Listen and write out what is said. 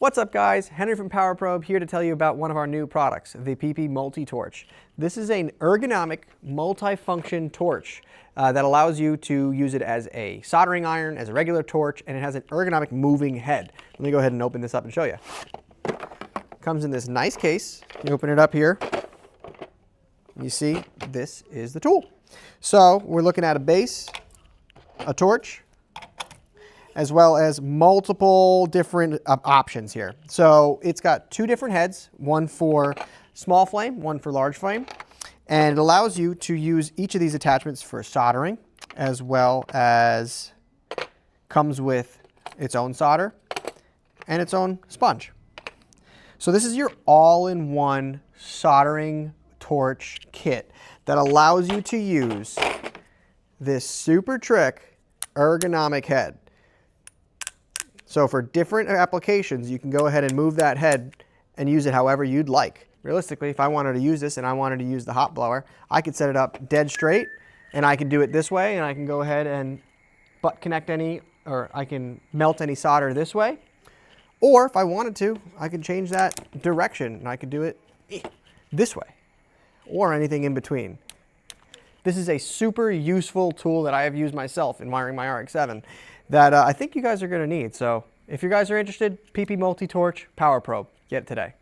What's up guys, Henry from Power Probe here to tell you about one of our new products, the PPMULTITORCH. This is an ergonomic multifunction torch that allows you to use it as a soldering iron, as a regular torch, and it has an ergonomic moving head. Let me go ahead and open this up and show you. Comes in this nice case. You open it up here. You see, this is the tool. So we're looking at a base, a torch, as well as multiple different options here. So it's got two different heads, one for small flame, one for large flame, and it allows you to use each of these attachments for soldering, as well as comes with its own solder and its own sponge. So this is your all-in-one soldering torch kit that allows you to use this super trick ergonomic head. So for different applications, you can go ahead and move that head and use it however you'd like. Realistically, if I wanted to use this and I wanted to use the hot blower, I could set it up dead straight and I can do it this way, and I can go ahead and butt connect any, or I can melt any solder this way. Or if I wanted to, I could change that direction and I could do it this way or anything in between. This is a super useful tool that I have used myself in wiring my RX-7 that I think you guys are going to need. So if you guys are interested, PPMULTITORCH Power Probe. Get it today.